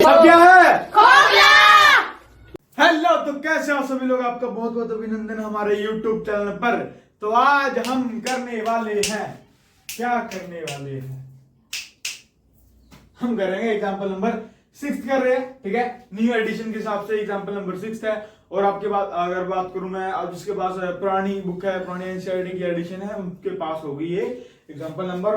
अब क्या है? खो गया। हेलो, तो कैसे हो सभी लोग? आपका बहुत बहुत अभिनंदन हमारे YouTube चैनल पर। तो आज हम करने वाले हैं, क्या करने वाले हैं, हम करेंगे एग्जाम्पल नंबर 6 कर रहे हैं। ठीक है, न्यू एडिशन के हिसाब से एग्जाम्पल नंबर 6 है। और आपके बाद अगर बात करूं मैं, अब जिसके पास पुरानी बुक है, पुरानी एनसीईआरटी की एडिशन है, उनके पास होगी ये एग्जाम्पल नंबर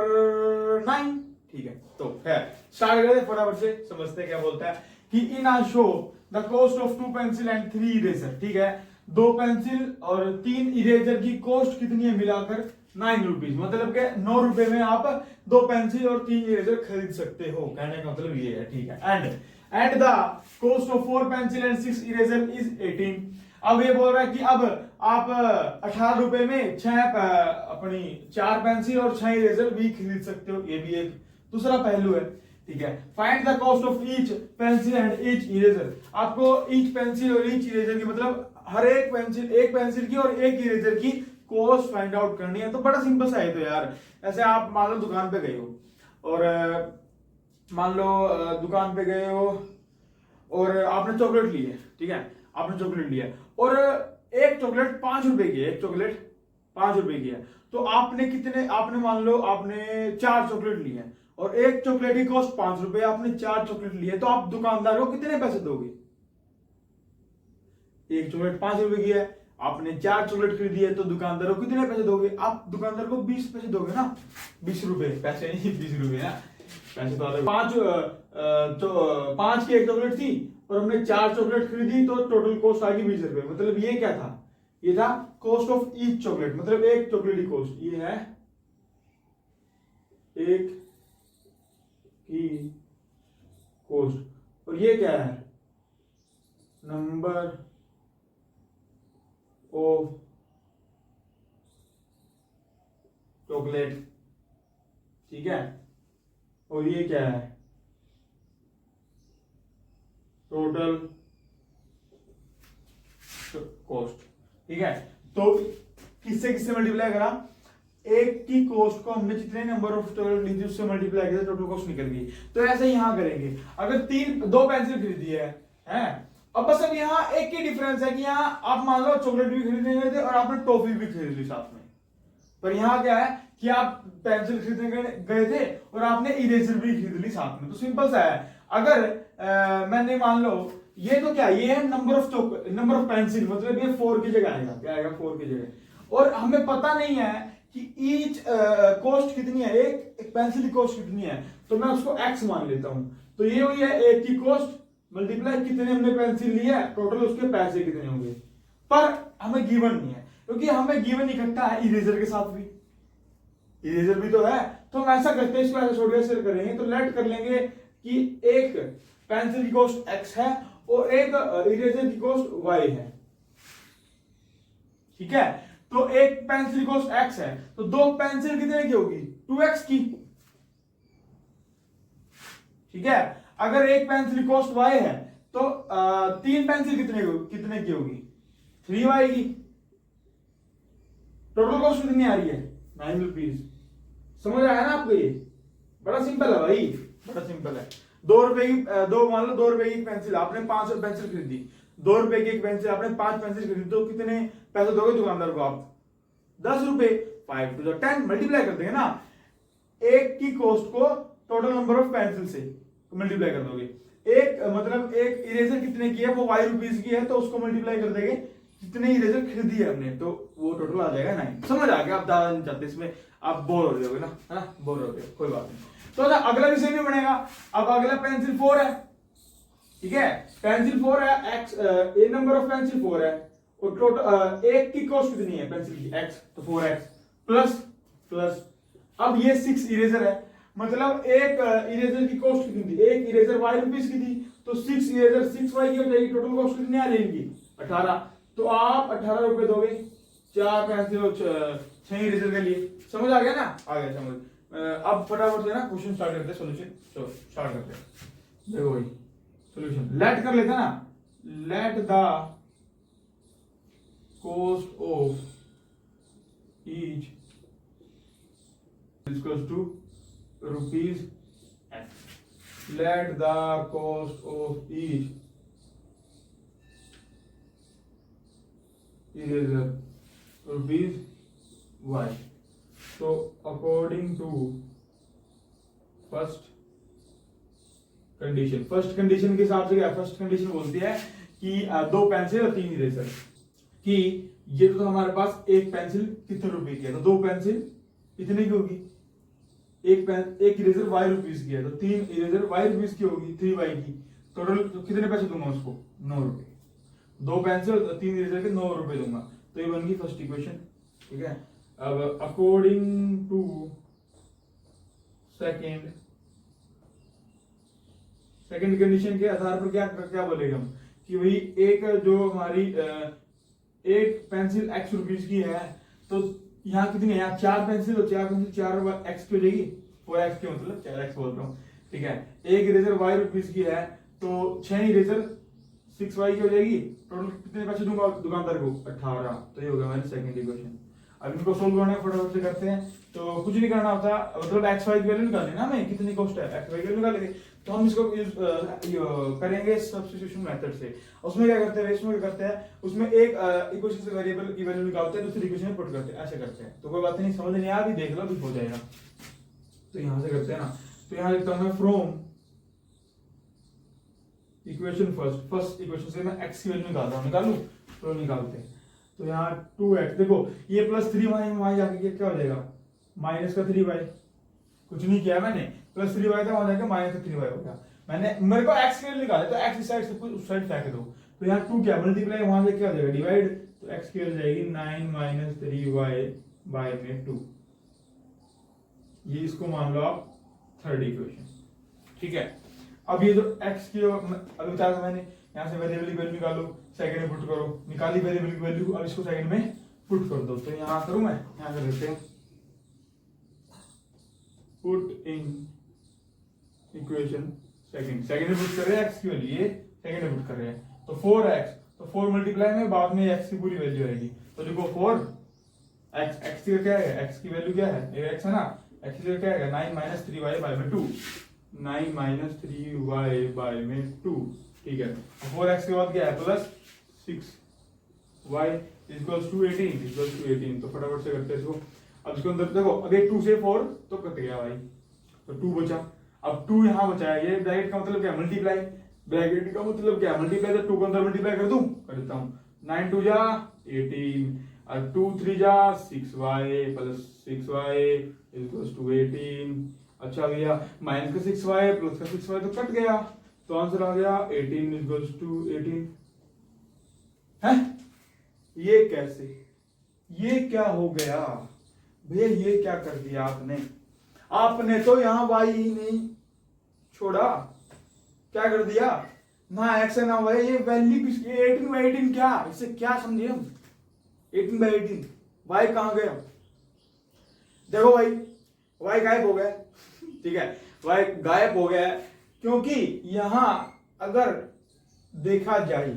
9। ठीक है, तो है स्टार्ट करते फटाफट से, समझते हैं क्या बोलता है कि इन आ show the cost of 2 pencil and 3 eraser. ठीक है, 2 पेंसिल और 3 इरेजर की कॉस्ट कितनी है मिलाकर 9 रुपीज। मतलब के 9 रुपए में आप 2 पेंसिल और 3 इरेजर खरीद सकते हो, कहने का मतलब ये है। ठीक है, and the cost of 4 pencil and 6 eraser is 18। अब ये बोल रहा है कि अब आप 18 रुपए में 6 अपनी 4 पेंसिल और 6 इरेजर भी खरीद सकते हो। ये भी एक दूसरा पहलू है। ठीक है, find the cost of each pencil and each eraser. आपको ईच पेंसिल और ईच इरेजर की, मतलब हर एक पेंसिल की और एक इरेजर की कॉस्ट फाइंड आउट करनी है। तो बड़ा सिंपल सा है। तो यार ऐसे आप मान लो दुकान पे गए हो और मान लो दुकान पे गए हो और आपने चॉकलेट ली है। ठीक है, आपने चॉकलेट लिया और एक चॉकलेट 5 रुपए की है, एक चॉकलेट 5 रुपए की है। तो आपने मान लो आपने 4 चॉकलेट ली है और एक चॉकलेट की कॉस्ट 5 रुपए, आपने 4 चॉकलेट ली है। तो आप दुकानदार को कितने पैसे दोगे? एक चॉकलेट 5 रुपए की है, आपने 4 चॉकलेट खरीदी है, तो दुकानदार को कितने पैसे दोगे? आप दुकानदार को 20 पैसे दोगे ना। 20 रुपए, पैसे नहीं 20 रुपए ना, पैसे तो 5 की एक चॉकलेट थी और हमने 4 चॉकलेट खरीदी, तो टोटल कॉस्ट आ गई 20 रुपए। मतलब ये क्या था? ये था कॉस्ट ऑफ ईच चॉकलेट, मतलब एक चॉकलेट की कॉस्ट। ये है एक की कॉस्ट। और ये क्या है? Number of chocolate. ठीक है, और ये क्या है? Total cost. ठीक है, तो किससे किससे मल्टीप्लाई करा? एक की कॉस्ट को हमने जितने नंबर ऑफ चॉकलेट ली थी उससे मल्टीप्लाई किया, टोटल कॉस्ट निकल गई। तो ऐसे यहां करेंगे। अगर 2 पेंसिल खरीदी है अब बस अब यहाँ एक ही डिफरेंस है कि यहाँ आप मान लो चॉकलेट भी खरीदने गए थे और आपने टॉफी भी खरीद ली साथ में। पर यहाँ क्या है कि आप पेंसिल खरीदने गए थे और आपने इरेजर भी खरीद ली साथ में। तो सिंपल सा है। अगर मैंने मान लो ये तो क्या, ये है नंबर ऑफ पेंसिल, मतलब ये 4 की जगह आएगा। क्या आएगा? 4 की जगह। और हमें पता नहीं है कि ईच कॉस्ट कितनी है, एक पेंसिल की कॉस्ट कितनी है। तो मैं उसको x मान लेता हूं। तो ये हुई है एक की कॉस्ट मल्टीप्लाई कितने हमने पेंसिल लिया, टोटल उसके पैसे कितने होंगे। पर हमें गिवन नहीं है, क्योंकि हमें गिवन इकट्ठा है इरेजर के साथ भी। इरेजर भी तो है। तो हम ऐसा करते हैं, इसको ऐसा छोड़ के करेंगे तो लेट कर लेंगे कि एक पेंसिल की कॉस्ट x है और एक इरेजर की कॉस्ट y है। ठीक है, तो एक पेंसिल की कॉस्ट x है, तो 2 पेंसिल कितने की होगी? 2x की। ठीक है, अगर एक पेंसिल की कॉस्ट y है तो 3 पेंसिल कितने की होगी? 3y की। टोटल कॉस्ट कितनी आ रही है? 9 रुपीज। समझ आया ना आपको? ये बड़ा सिंपल है भाई, बड़ा सिंपल है। 2 रुपए की मान लो 2 रुपए की पेंसिल, आपने 5 पेंसिल खरीदी। 2 रुपए की एक पेंसिल, आपने 5 पेंसिल खरीदी, तो कितने पैसे दोगे दुकानदार को आप? 10 रुपए। 5 to the 10 मल्टीप्लाई कर देंगे ना। एक की कॉस्ट को टोटल नंबर ऑफ पेंसिल से मल्टीप्लाई कर दोगे। एक मतलब एक इरेजर कितने की है? वो y रुपीज की है, तो उसको मल्टीप्लाई कर देंगे जितने इरेजर खरीदी है हमने, तो वो टोटल आ जाएगा 9। समझ आ गया? आप ज्यादा नहीं चाहते इसमें, आप बोर हो जाओगे ना, है ना? बोर हो गए, कोई बात नहीं। तो ना अगला विषय भी बनेगा। अब अगला पेंसिल 4 है। ठीक है, पेंसिल 4 है, x A number of pencil 4 है और टोटल एक की कॉस्ट कितनी है पेंसिल की? x, तो 4x प्लस अब ये 6 इरेजर है, मतलब एक इरेजर की कॉस्ट कितनी थी? एक इरेजर y रुपीस की थी, तो 6 इरेजर 6y की हो जाएगी। टोटल कॉस्ट कितनी आ जाएगी? 18। तो आप 18 रुपए दोगे 4 पेंसिल और 6 इरेजर के लिए। समझ आ गया ना? आ गया समझ। अब फटाफट से ना क्वेश्चन स्टार्ट करते हैं, सॉल्यूशन चलो स्टार्ट करते हैं। देखो भाई सॉल्यूशन लेट कर लेते हैं ना। Let the cost of each equals to rupees x। Let the cost of each eraser rupees वाई। तो अकॉर्डिंग टू फर्स्ट कंडीशन के हिसाब से क्या, फर्स्ट कंडीशन बोलती है कि 2 पेंसिल और 3 इरेजर, कि ये तो हमारे पास एक पेंसिल कितने रुपए की है, तो 2 पेंसिल कितने की होगी, एक इरेजर वाई रुपीज की है, तो 3 इरेजर वाई रुपीज की होगी, 3 वाई की। टोटल तो कितने पैसे दूंगा उसको, 9 रुपए। 2 पेंसिल और 3 इरेजर के 9 रुपए दूंगा, तो ये बन गई फर्स्ट इक्वेशन। ठीक है, अब अकॉर्डिंग टू सेकंड कंडीशन के आधार पर क्या क्या बोलेगा हम, कि भाई एक जो हमारी एक पेंसिल x रुपीज की है, तो यहाँ कितनी है, यहाँ 4 पेंसिल और 4 पेंसिल 4 x की हो जाएगी, 4x के मतलब 4x बोल रहा हूँ। ठीक है, एक इरेजर y रुपीज की है, तो 6 इरेजर 6y की हो जाएगी। टोटल कितने पैसे दूंगा दुकानदार को, 18। तो ये हो गया हमारी सेकंड इक्वेशन। अब इनको सोल्व करना है, फटाफट से करते हैं। तो कुछ नहीं करना होता, मतलब एक्स वाई की वैल्यू निकालनी ना हमें, कितनी कॉस्ट है एक्स वाई की वैल्यू निकालेंगे, तो हम इसको यूज करेंगे सब्स्टिट्यूशन मेथड से। उसमें क्या करते हैं, उसमें एक इक्वेशन से वेरिएबल की वैल्यू निकालते हैं, दूसरी इक्वेशन में पुट करते हैं, ऐसे करते हैं। तो कोई बात नहीं, समझ नहीं आया अभी देख लो, अभी हो जाएगा। तो यहां से करते हैं ना, तो यहां लिखता हूं मैं फ्रॉम इक्वेशन फर्स्ट इक्वेशन से मैं x की वैल्यू निकालूं, तो निकालते हैं। तो यहाँ 2x, देखो ये प्लस 3y वहां जाके क्या हो जाएगा, माइनस का 3y। कुछ नहीं किया मैंने, प्लस 3y था, वहां जाके माइनस का 3y हो गया। मेरे को x की वैल्यू निकाले, तो x इस साइड से उस साइड फेंक दो, तो यहाँ 2 क्या मल्टीप्लाई, वहां से क्या हो जाएगा डिवाइड, तो x की वैल्यू जाएगी 9 माइनस 3y बाय में 2। ये इसको मान लो आप थर्ड इक्वेशन। ठीक है, अब ये जो x की अभी बताया था मैंने, यहाँ से वेरिएबल की वैल्यू निकालो, सेकंड में पुट करो, निकाली वेरिएबल की वैल्यू, अब इसको सेकंड में पुट कर दो। तो यहाँ करूं मैं, यहाँ कर देते हैं पुट इन इक्वेशन सेकंड में पुट कर रहे हैं x की वैल्यू, ये सेकंड में पुट कर रहे हैं, तो 4x, तो 4 मल्टीप्लाई में बाद में x की पूरी वैल्यू आएगी। तो देखो 4x, x की क्या है, x की वैल्यू क्या है, ये x है ना, x की क्या है 9 माइनस 3y बाय में 2, 9 माइनस 3y बाय में 2। ठीक है, 4x के बाद क्या है प्लस 6y इक्वल्स टू 18, तो फटाफट से करते हैं इसको। अब इसको अंदर देखो, अब ये 2 से 4 तो कट गया भाई, तो 2 बचा। अब 2 यहाँ बचा है, ये ब्रैकेट का मतलब क्या है मल्टीप्लाई, ब्रैकेट का मतलब क्या है मल्टीप्लाई, तो 2 को अंदर मल्टीप्लाई कर दूं, कर देता हूं। 9 2 जा 18 और 2 3 जा 6y plus 6y equals to 18। अच्छा भैया, माइनस का 6y प्लस का 6y तो कट गया, तो आंसर आ गया 18 इक्वल्स टू 18 है। ये कैसे, ये क्या हो गया भैया, ये क्या कर दिया आपने तो यहाँ y ही नहीं छोड़ा, क्या कर दिया ना x है ना y, ये वैल्यू किसकी, 18 बाई 18 क्या, इससे क्या समझे हम, 18 बाई 18 y कहां गया, देखो भाई y गायब हो गया। ठीक है, y गायब हो गया, क्योंकि यहां अगर देखा जाए,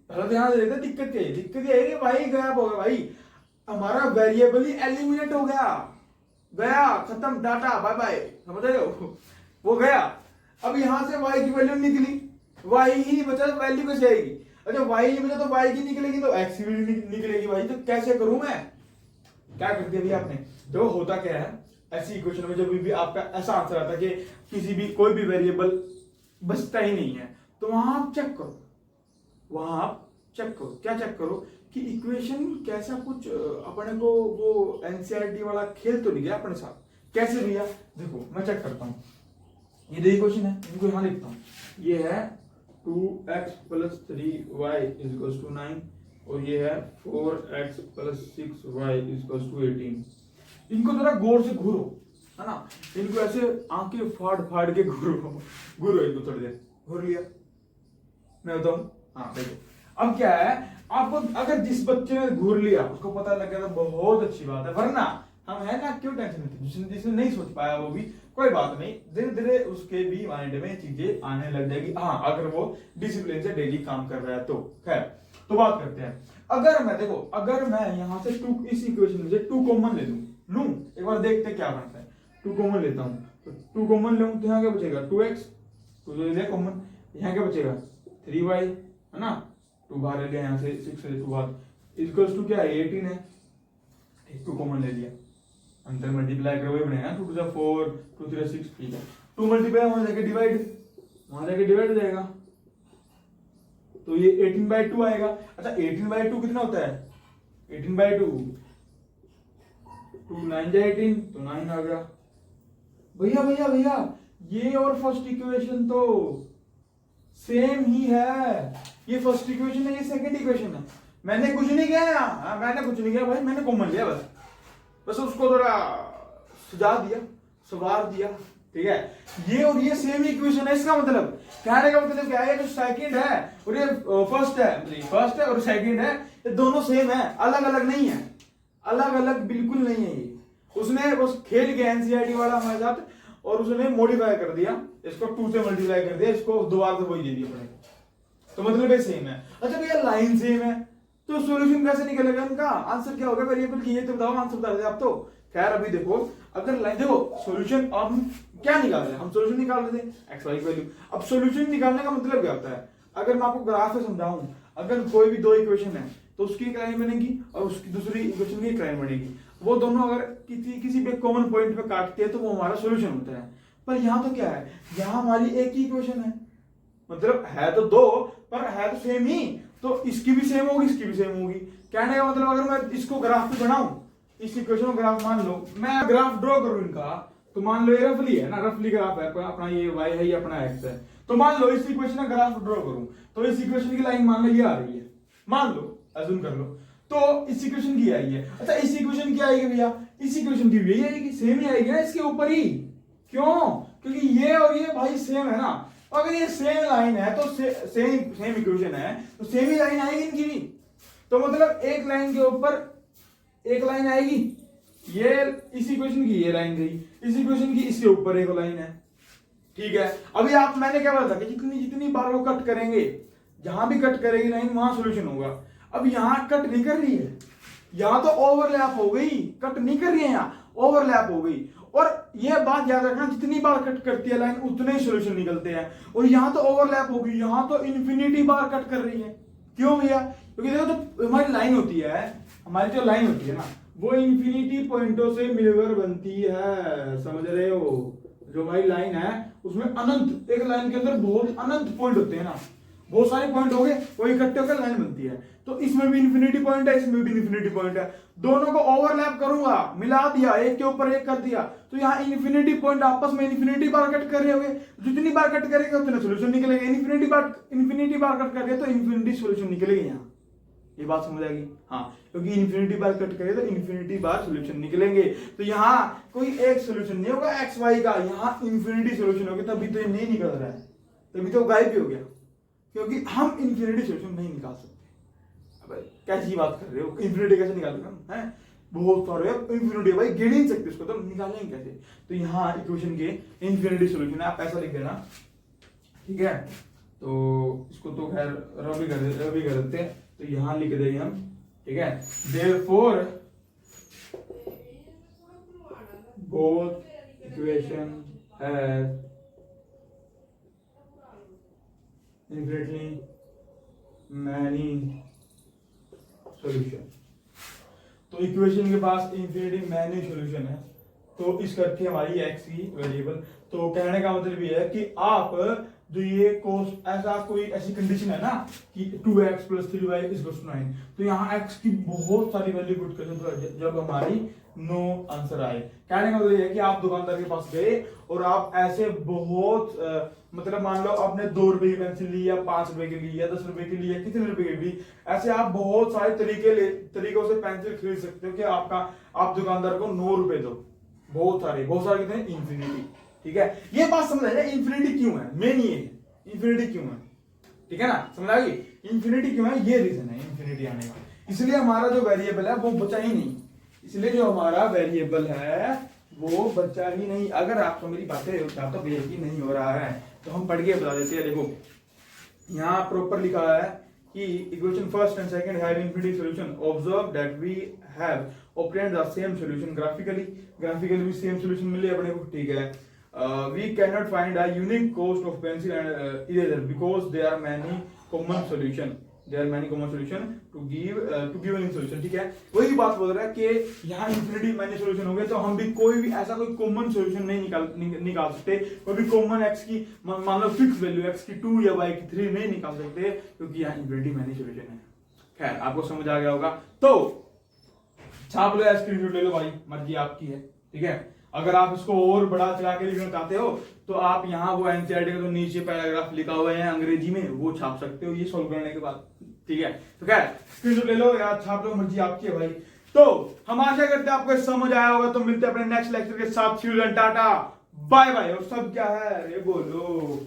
पहले तो यहां से देखते दिक्कत क्या है, दिक्कत ये है कि y गायब हो गया भाई, हमारा वेरिएबल ही एलिमिनेट हो गया खत्म, डाटा बाय बाय, समझ रहे हो, वो गया। अब यहां से y की वैल्यू निकली, y ही बचा, वैल्यू कैसे आएगी, अच्छा y ही बचा तो y की निकलेगी, तो x की वैल्यू निकलेगी भाई, तो कैसे करूं मैं, क्या कर दिया भैया आपने। तो होता क्या है ऐसी इक्वेशन में, जब भी आपका ऐसा आंसर आता है कि किसी भी कोई भी वेरिएबल बचता ही नहीं है, तो वहां आप चेक करो, क्या चेक करो कि इक्वेशन कैसा कुछ अपने को वो एनसीईआरटी वाला खेल तो नहीं गया अपने साथ, कैसे भैया, देखो मैं चेक करता हूँ। ये दो इक्वेशन है, इनको यहां लिखता हूँ, ये है 2x plus 3y equals to 9 और ये है 4x plus 6y equals to 18। इनको जरा गौर से घूरो, है ना, इनको ऐसे आंखें फाड़ के घूरो इनको थोड़ी देर, घूर लिया, मैं बताऊं, हाँ देखो अब क्या है, आपको अगर जिस बच्चे ने घूर लिया उसको पता लग गया तो बहुत अच्छी बात है, वरना हम है ना क्यों टेंशन लेते, जिसने नहीं सोच पाया वो भी कोई बात नहीं, धीरे धीरे उसके भी माइंड में चीजें आने लग जाएगी, हाँ अगर वो डिसिप्लिन से डेली काम कर रहा है तो। खैर, तो बात करते हैं, अगर मैं यहाँ से 2 इस इक्वेशन से 2 कॉमन लूं, एक बार देखते क्या बनता है, 2 कॉमन लेता हूं, तो 2 कॉमन लूं तो यहाँ क्या बचेगा 2x 2 ले लिया कॉमन, यहाँ क्या बचेगा 3y है ना, 2 बाहर ले लिया यहाँ से, 6 ले 2 बाहर इक्वल्स टू क्या है 18 है, 2 कॉमन ले लिया, अंतर मल्टीप्लाई करो वही बनेगा 2 to the 4 2 3 6, ठीक है 2 मल्टीप्लाई वहां जाके डिवाइड हो जाएगा, तो ये 18/2 आएगा। अच्छा 18/2 कितना होता है 18/2 2 9 जा 18 तो 9 आ गया। भैया भैया भैया ये और फर्स्ट इक्वेशन तो सेम ही है, ये फर्स्ट इक्वेशन है ये सेकंड इक्वेशन है, मैंने कुछ नहीं किया यहाँ, मैंने कुछ नहीं किया भाई, मैंने कॉमन लिया बस उसको थोड़ा सुझा दिया, सवार दिया, ठीक है। ये और ये सेम इक्वेशन है, इसका मतलब कहने का मतलब क्या है, जो सेकंड है और ये फर्स्ट है और सेकंड है, ये दोनों सेम है, अलग अलग नहीं है, अलग अलग बिल्कुल नहीं है। ये उसने बस खेल गया एनसीईआरटी वाला हमारे साथ, और उसने मॉडिफाई कर दिया, इसको 2 से मल्टीप्लाई कर दिया, इसको दोबारा से वही दे दिया पड़ेगा, तो मतलब ये सेम है। अच्छा भैया लाइन सेम है तो सॉल्यूशन कैसे निकलेगा, इनका आंसर क्या होगा वेरिएबल की, ये तो बताओ, आंसर बता देते आप तो। खैर अभी देखो, अगर लाइन देखो सॉल्यूशन, अब हम क्या निकाल रहे हैं, हम सॉल्यूशन निकाल रहे थे एक्स वाई की वैल्यू। अब सॉल्यूशन निकालने का मतलब क्या होता है, अगर मैं आपको ग्राफ से समझाऊं, अगर कोई भी 2 इक्वेशन है तो उसकी एक लाइन बनेगी और उसकी दूसरी इक्वेशन की एक लाइन बनेगी, वो दोनों अगर किसी भी कॉमन पॉइंट पे काटते हैं तो वो हमारा सॉल्यूशन होता है। पर यहाँ तो क्या है, यहाँ हमारी एक ही इक्वेशन है, मतलब है तो 2 पर है तो सेम ही, तो इसकी भी सेम होगी इसकी भी सेम होगी। कहने का मतलब अगर मैं इसको ग्राफ पे बनाऊं, इस इक्वेशन को ग्राफ मान लो, मैं ग्राफ ड्रॉ करूं इनका, तो मान लो ये रफली है ना, रफली ग्राफ है अपना, ये y है ये अपना x है, तो मान लो इस इक्वेशन का ग्राफ ड्रॉ करूं, तो इस इक्वेशन की लाइन मान लो ये आ रही है, मान लो अज्यूम कर लो, तो इस इक्वेशन की आई है। अच्छा इस इक्वेशन की आएगी भैया, इस इक्वेशन की भी यही आएगी, सेम ही आएगी ना इसके ऊपर ही, क्यों, क्योंकि ये और ये भाई सेम है ना, अगर ये सेम लाइन है तो सेम इक्वेशन है तो सेम ही लाइन आएगी इनकी भी, तो मतलब एक लाइन के ऊपर एक लाइन आएगी, ये इस इक्वेशन की ये लाइन गई, इस इक्वेशन की इसके ऊपर एक लाइन है, ठीक है। अभी आप मैंने क्या बोला था कि जितनी बार वो कट करेंगे, जहां भी कट करेगी लाइन वहां सॉल्यूशन होगा। अब यहां कट नहीं कर रही है, यहां तो ओवरलैप हो गई, कट नहीं कर रही है, यहाँ ओवरलैप हो गई, और ये बात याद रखना जितनी बार कट करती है लाइन उतने ही सॉल्यूशन निकलते हैं, और यहां तो ओवरलैप हो गई, यहां तो इन्फिनिटी बार कट कर रही है। क्यों भैया, क्योंकि देखो तो हमारी लाइन होती है, हमारी जो लाइन होती है ना वो इन्फिनिटी पॉइंटों से मिलकर बनती है, समझ रहे हो, जो हमारी लाइन है उसमें अनंत, एक लाइन के अंदर बहुत अनंत पॉइंट होते हैं ना, बहुत सारे पॉइंट हो गए वो इकट्ठे होकर लाइन बनती है, तो इसमें भी इन्फिनिटी पॉइंट है, इसमें भी इन्फिनिटी पॉइंट है, दोनों को ओवरलैप करूंगा, मिला दिया, एक के ऊपर एक कर दिया, तो यहाँ इन्फिनिटी पॉइंट आपस में इन्फिनिटी बार कट कर रहे होंगे, जितनी बार कट करेंगे उतने सॉल्यूशन निकलेंगे, इन्फिनिटी बार कट कर रहे तो इन्फिनिटी सॉल्यूशन निकलेंगे। यहाँ ये बात समझ आएगी, हाँ, क्योंकि इन्फिनिटी बार कट करे तो इन्फिनिटी बार सॉल्यूशन निकलेंगे, तो यहाँ कोई एक सॉल्यूशन नहीं होगा एक्स वाई का, यहाँ इन्फिनिटी सॉल्यूशन होगा, तभी तो ये नहीं निकल रहा है, तभी तो गायब भी हो गया, क्योंकि हम इन्फिनिटी सॉल्यूशन नहीं निकाल सकते। अब कैसी बात कर रहे हो, इन्फिनिटी कैसे निकालेंगे हम, हैं बहुत सारे इन्फिनिटी भाई गिन ही नहीं सकते उसको, तो निकालेंगे कैसे, तो यहाँ इक्वेशन के इन्फिनिटी सॉल्यूशन है, आप ऐसा लिख देना, ठीक है। तो इसको तो खैर रबी कर देते हैं, तो यहां लिख देंगे हम, ठीक है, therefore both equation have infinitely many solution, तो इक्वेशन के पास infinity many solution है, तो इस करके हमारी x की वेरिएबल, तो कहने का मतलब ये है कि आप जो ये कोस ऐसा कोई ऐसी कंडीशन है ना कि 2x + 3y = 9, तो यहाँ x की बहुत सारी वैल्यू पुट कर दो जब हमारी नो आंसर आए। कहने का मतलब ये है कि आप दुकानदार के पास गए और आप ऐसे बहुत मतलब मान लो आपने 2 रुपए की पेंसिल ली या 5 रुपए की ली या 10 रुपए की ली या कितने रुपए की ली, ऐसे आप बहुत सारे तरीकों से पेंसिल खरीद सकते हो कि आप दुकानदार को 9 रुपए दो, बहुत सारे कितने, इन्फिनिटी, ठीक है। ये बात समझ आए इन्फिनिटी क्यों है, मेन ये है इन्फिनिटी क्यों है, ठीक है ना, समझ आ गई इन्फिनिटी क्यों है, ये रीजन है इन्फिनिटी आने का, इसलिए हमारा जो वेरिएबल है वो बचा ही नहीं, इसलिए जो हमारा वेरिएबल है वो बचा ही नहीं। अगर आपको मेरी बातें तो यकीन नहीं हो रहा है तो हम पढ़ के बता देते हैं। देखो यहाँ प्रॉपर लिखा है कि equation first and second have infinity solution, observe that we have obtained the same solution graphically भी सेम सॉल्यूशन मिले अपने को, ठीक है। we cannot find a unique cost of pencil and eraser because there are many common solution to give any solution। ठीक है, वही बात बोल रहा है कि यहाँ इन्फिनिटी मैनी सोल्यूशन हो गए, तो हम भी कोई भी ऐसा कोई कॉमन सोल्यूशन नहीं निकाल सकते। कोई भी कॉमन एक्स की मान लो फिक्स वैल्यू एक्स की 2 या वाई की 3 नहीं निकाल सकते, क्योंकि यहाँ इन्फिनिटी मैनी सोल्यूशन है। खैर, आपको समझ आ गया होगा, तो छाप लो या स्क्रीनशॉट ले लो भाई, मर्जी आपकी है। ठीक है, अगर आप इसको और बड़ा चला के लिखना चाहते हो तो आप यहाँ वो एनसीईआरटी का जो नीचे पैराग्राफ लिखा हुआ है अंग्रेजी में वो छाप सकते हो ये सॉल्व करने के बाद। ठीक है, तो क्या स्क्रीनशॉट ले लो या छाप लो, मर्जी आपकी है भाई। तो हम आशा करते हैं आपको समझ आया होगा, तो मिलते हैं अपने नेक्स्ट लेक्चर के साथ। Tata bye bye. और सब क्या है ये बोलो।